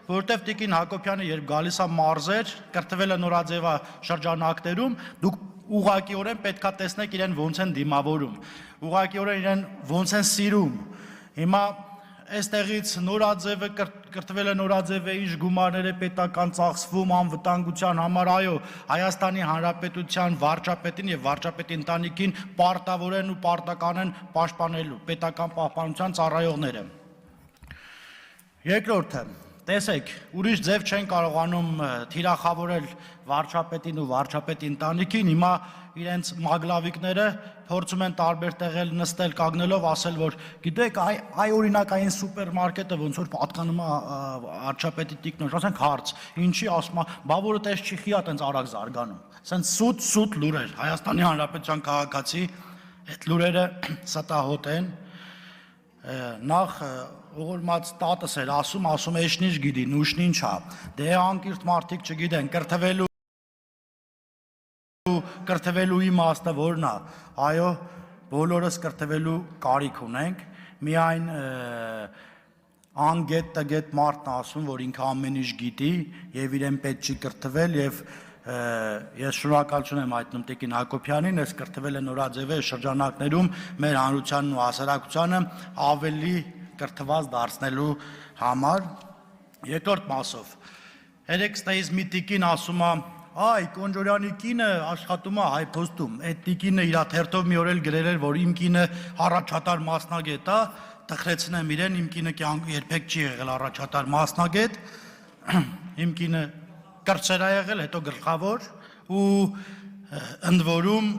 որովհետև Տիկին Հակոբյանը երբ գալիս է մարզեր, կրթվել է նորաձևա շրջանակներում, դուք ուղղակիորեն պետքա տեսնեք իրեն ոնց են դիմավորում, ուղղակիորեն իրեն ոնց են սիրում։ Հիմա այստեղից նորաձևը կրթվել է նորաձևը, ինչ գումարներ է պետական ծախսվում անվտանգության համար, այո, Հայաստանի Հանրապետության վարչապետին եւ վարչապետի ընտանիքին պարտավորեն ու պարտական են պաշտպանելու պետական պահպանության ծառայողները։ Երկրորդը, տեսեք, ուրիշ ձև չեն կարողանում թիրախավորել վարչապետին ու վարչապետի ընտանիքին, հիմա իրենց մագլավիկները փորձում են տարբեր տեղել նստել կանգնելով ասել, որ գիտեք, այ օրինակ այն սուպերմարկետը ոնց որ պատկանում է վարչապետի տիկնոջ, ասենք հարց, ինչի ասում է, բա որը տես չի խիա տենց արագ զարգանում։ Սենց սուտ լուրեր, Հայաստանի Հանրապետության քաղաքացի այդ լուրերը ստահոտ են, նախ ողորմած տատս էր ասում էշնիչ գիտի, նուշն ինչ է, դե անկիրթ մարդիկ չգիտեն, կրթվելու իմաստը որն է, այո, բոլորս կրթվելու կարիք ունենք, միայն անգետ տգետ մարդն ասում, որ ինքը ամեն ինչ գիտի եւ իրեն պետք չի կրթվել եւ ես շնորհակալություն եմ հայտնում Տիկին Հակոբյանին, ես կրթվել է նորաձևի շրջանակներում մեր հանրությանն ու հասարակությանը ավելի կրթված դարձնելու համար։ Երկրորդ մասով, երեք ստեյս մի տիկին ասում է, այ Կոնջորյանի կինը աշխատում է Հայփոստում, այդ տիկինը իր թերթով մի օր էլ գրել էր, որ իմ կինը առաջատար մասնագետ է, տխրեցնեմ իրեն, իմ կինը երբեք չի եղել առաջատար մասնագետ, իմ կինը կրտսեր է եղել, հետո գլխավոր ու ընդ որում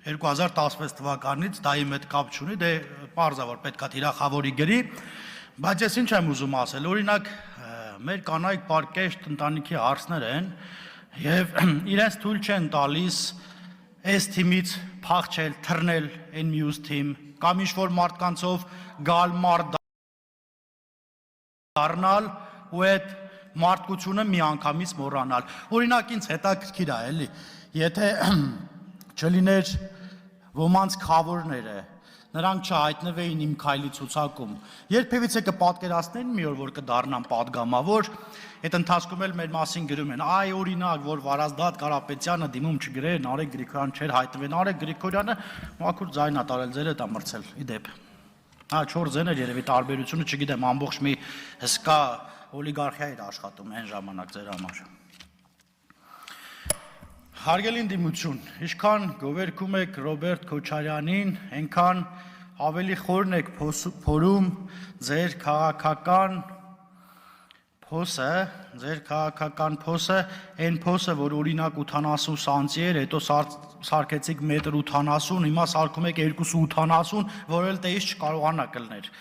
2016 թվականից դա իմ հետ կապ չունի, դե պարզ է որ պետքա թիրախավորի գրի, բայց ես ինչ եմ ուզում ասել, օրինակ մեր կանայք պարկեշտ ընտանիքի հարցներ են եւ իրենց թույլ չեն տալիս այս թիմից փախչել, թռնել այն մյուս թիմ կամ ինչ-որ մարդկանցով գալ մարդ դառնալ ու այդ մարդկությունը մի անգամից մոռանալ։ Օրինակ ինձ հետաքրքիր է, էլի, եթե չլիներ ոմանց խավորները, նրանք չհայտնվեին իմ քայլի ցուցակում, երբևիցե կպատկերացնեին մի օր, որ կդառնան պատգամավոր, այդ ընթացքում էլ մեր մասին գրում են, այ օրինակ, որ Վարազդատ Կարապետյանը դիմում չգրեր, Նարեկ Գրիգորյան չէր հայտնվեն, Նարեկ Գրիգորյանը մաքուր ձայն է տարել, ձեր հետ է մրցել, ի դեպ։ Հա 4 ձեն էր երևի տարբերությունը, չգիտեմ, ամբողջ մի հսկա օլիգարխիա էր աշխատում այն ժամանակ ձեր համար։ Հարգելի ընդդիմություն, ինչքան գովերգում եք Ռոբերտ Քոչարյանին, այնքան ավելի խորն եք փորում ձեր քաղաքական փոսը, այն փոսը, որ օրինակ 80 սանտի էր, հետո սարքեցիք 1.80 m, հիմա սարքում եք 2.80, որ էլ տեից չկարողանա կլներ։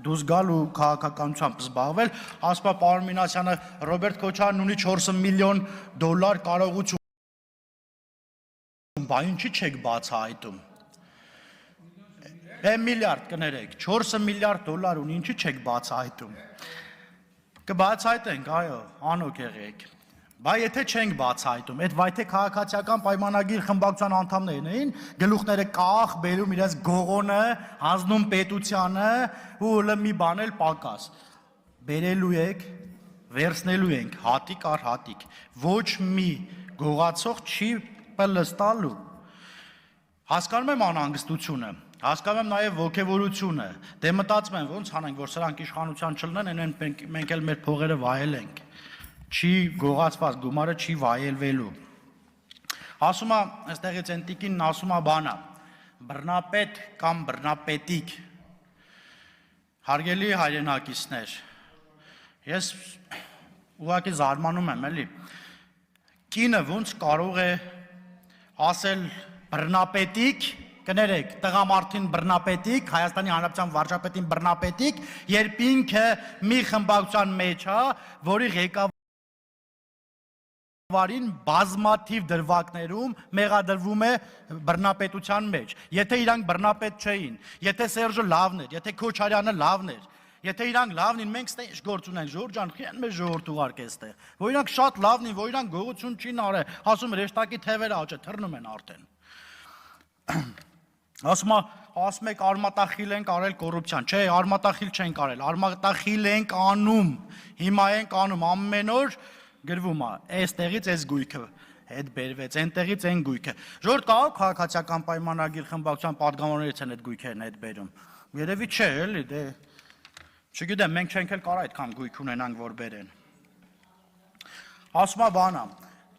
Դուս գալ ու քաղաքականությամբ զբաղվել, ասում է պարոն Մինասյանը, Ռոբերտ Քոչարյանն ունի 4 միլիոն դոլար կարողություն, բա ինչի չեք բացահայտում։ Միլիարդ կներեք, 4 միլիարդ դոլար ունի, ինչի չեք բացահայտում։ Կբացահայտենք, այո, անօք եղեք։ Բա եթե չենք բացահայտում, այդ վայթե քաղաքացիական պայմանագիր խմբակցության անդամներն էին, գլուխները կախ, բերում իրենց գողոնը, հանձնում պետությանը ու մի բան էլ պակաս։ Բերելու եք, վերցնելու ենք հատիկ առ հատիկ։ Ոչ մի գողացող չի պլստալու։ Հասկանում եմ անհանգստությունը, հասկանում եմ նաև ոգևորությունը, դե մտածում եմ ոնց անենք, որ սրանք իշխանության չլինեն, այնեն մենք էլ մեր փողերը վայելենք, չի գողացված գումարը չի վայելվելու։ Ասում է, այստեղից են տիկինն ասում է բանա, բռնապետ կամ բռնապետիկ, հարգելի հայրենակիցներ, ես ուղղակի զարմանում եմ, էլի, կինը ոնց կարող է ասել բռնապետիկ, կներեք, տղամարդին բռնապետիկ, Հայաստանի Հանրապետության վարչապետին բռնապետիկ, երբ ինքը մի խմբակցության մեջ է, որի ղեկավարին բազմաթիվ դրվագներում մեղադրվում է բռնապետության մեջ։ Եթե իրանք բռնապետ չէին, եթե Սերժը լավն էր, եթե Քոչարյանը լավն էր, եթե իրանք լավն են, մենք ստե ինչ գործ ունենք, Ժորժ ջան, խիան մեզ ժողովուրդ ուղարկե այստեղ։ Որ իրանք շատ լավն են, որ իրանք գողություն չին արել, ասում հրեշտակի թևերը աճը թռնում են արդեն։ Ասում է ասում եք արմատախիլ են կարել կոռուպցիան, չէ, արմատախիլ չեն կարել, արմատախիլ ենք անում, հիմա ենք անում, ամեն օր գրվում է, այստեղից այս գույքը հետ բերվեց, այնտեղից այն գույքը։ Ժողովուրդ կարող քաղաքացիական պայմանագիր խմբակցության падգամավորներից են այդ գույքերն հետ բերում։ Երևի չէ, էլի, դե չգիտեմ, մենք չենք էլ կարող այդքան գույք ունենանք, որ բերեն։ Ասում է բանա,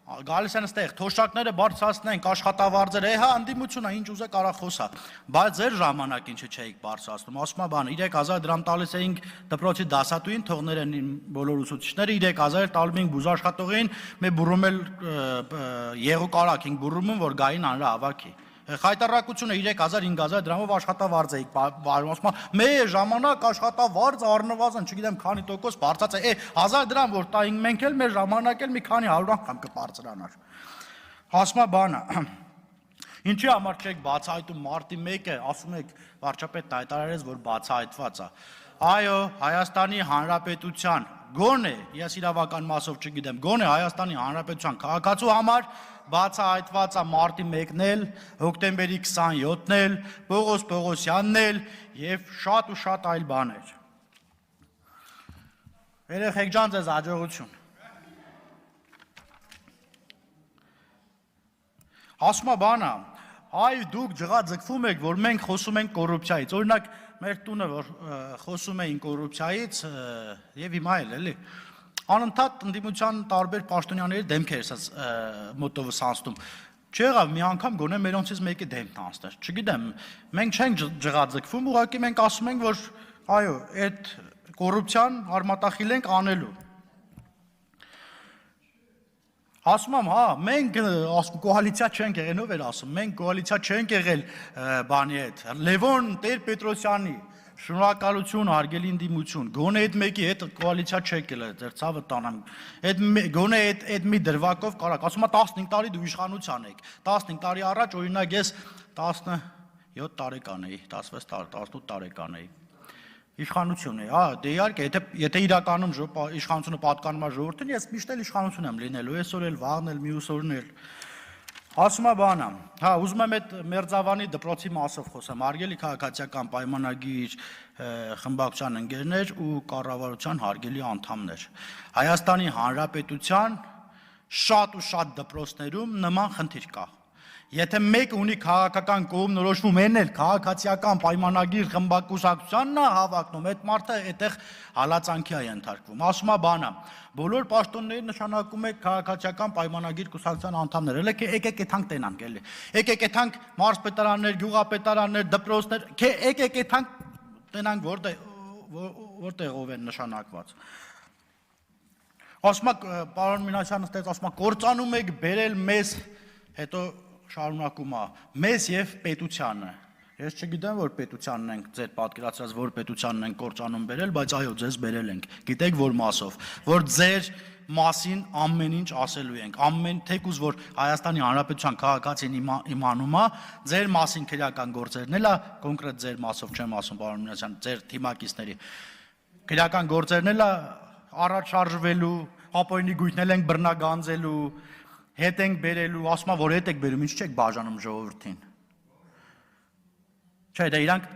գալիս են այստեղ, թոշակները բարձրացնենք, աշխատավարձերը, հա, ընդդիմությունը ինչ ուզե կարա խոսա, բայց ձեր ժամանակին չէիք բարձրացնում, ասում է բան, 3000 դրամ տալիս էինք դպրոցի դասատուին, թողներ են բոլոր ուսուցիչները, 3000 տալում էինք բուժաշխատողին, մեր բուրում էլ եղու կարակ ենք բուրում, որ գային անրա հավաքի։ Խայտարակությունը 3000-5000 դրամով աշխատավարձ էիք վարում, ասում է, մեր ժամանակ աշխատավարձը առնվազն, չգիտեմ քանի տոկոս բարձած է, 1000 դրամ որ տայինք մենք էլ մեր ժամանակ էլ մի քանի 100 անգամ կբարձրանար։ Ասում է բանը, ինչի համար չեք բացահայտում մարտի 1-ը, ասում եք վարչապետն հայտարարեց, որ բացահայտված է։ Այո, Հայաստանի Հանրապետության գոնե, ես իրավական մասով չգիտեմ, գոնե Հայաստանի Հանրապետության քաղաքացու համար բացահայտված է մարտի 1-ն էլ, հոկտեմբերի 27-ն էլ, Պողոս Պողոսյանն էլ եւ շատ ու շատ այլ բաներ։ Երեխեք ջան, ձեզ հաջողություն։ Ասում է բանը, այ դուք ջղաձգվում եք, որ մենք խոսում ենք կոռուպցիայից։ Օրինակ, մեր տունը, որ խոսում էին կոռուպցիայից եւ հիմա էլ, էլի, անընդհատ ընդդիմության տարբեր պաշտոնյաների դեմքեր էս մոտովս անցնում։ Չեղավ մի անգամ գոնե մերոնցից մեկի դեմքն անցներ։ Չգիտեմ, մենք չենք ջղաձգվում, ուղղակի մենք ասում ենք, որ այո, այդ կոռուպցիան արմատախիլ ենք անելու։ Ասում եմ, հա, մենք կոալիցիա չենք եղել, ով էր ասում, մենք կոալիցիա չենք եղել բանի հետ, Լևոն Տեր-Պետրոսյանի, շնորհակալություն, հարգելի ընդդիմություն, գոնե այդ մեկի հետ կոալիցիա չեք եղել, ձեր ցավը տանեմ, գոնե այդ մի դրվագով կարակ, ասում է 15 տարի դու իշխանության եք, 15 տարի առաջ օրինակ ես 17 տարեկան էի, 16 տարի, 18 տարեկան էի, իշխանություն է, հա, դե իհարկե, եթե իրականում իշխանությունը պատկանում է ժողովրդին, ես միշտ էլ իշխանություն եմ լինելու, այսօր էլ, վաղն էլ, մյուս օրն էլ։ Ասում է բանը, հա, ուզում եմ այդ Մերձավանի դպրոցի մասով խոսեմ, հարգելի քաղաքացիական պայմանագիր խմբակցության ընկերներ ու կառավարության հարգելի անդամներ։ Հայաստանի Հանրապետության շատ ու շատ դպրոցներում նման խնդիր կա։ Եթե մեկը ունի քաղաքական կողմնորոշվում, այն էլ քաղաքացիական պայմանագիր խմբակցությունն է հավակնում, այդ մարդը այդտեղ հալածանքի է ենթարկվում։ Ասում է բանը, բոլոր պաշտոնները նշանակում է քաղաքացիական պայմանագիր կուսակցության անդամներ, եկեք այդանք տենանք, էլի։ Եկեք այդանք մարզպետարաններ, գյուղապետարաններ, դպրոցներ, եկեք այդանք տենանք որտեղով են նշանակված։ Ասում է պարոն Մինասյանը ստեց, ասում է կործանում եք բերել մեզ, հետո շարունակում է, մեզ եւ պետությանը։ Ես չգիտեմ, որ պետությանն ենք ձեր պատկերացրած, որ պետությանն ենք կործանում բերել, բայց այո, ձեզ բերել ենք։ Գիտեք, որ մասով, որ ձեր մասին ամեն ինչ ասելու ենք, ամեն թեկուզ, որ Հայաստանի Հանրապետության քաղաքացին իմանում է, ձեր մասին քրեական գործերն էլ է, կոնկրետ ձեր մասով չեմ ասում, պարոն Մինասյան, ձեր թիմակիցների քրեական գործերն էլ է առաջ շարժվելու, ապօրինի գույքնել ենք բռնագանձելու, հետ ենք բերելու, ասում է, որ հետ եք բերում, ինչ չեք բաժանում ժողովրդին։ Չէ, դա իրանք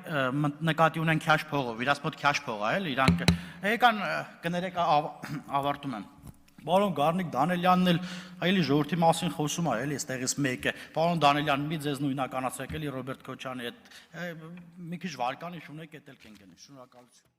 նկատի ունեն քյաշ փողով, իրաց մոտ քյաշ փող է, էլի, իրանք եկան կներեք ավարտում եմ։ Պարոն Գառնիկ Դանելյանն էլ այլի ժողովրդի մասին խոսում է, էլի, այստեղից մեկը։ Պարոն Դանելյան, մի ձեզ նույնականացրեք էլի Ռոբերտ Քոչյանի հետ։ Մի քիչ վարկանի շունեք, էդ էլ կեն գնի։ Շնորհակալություն։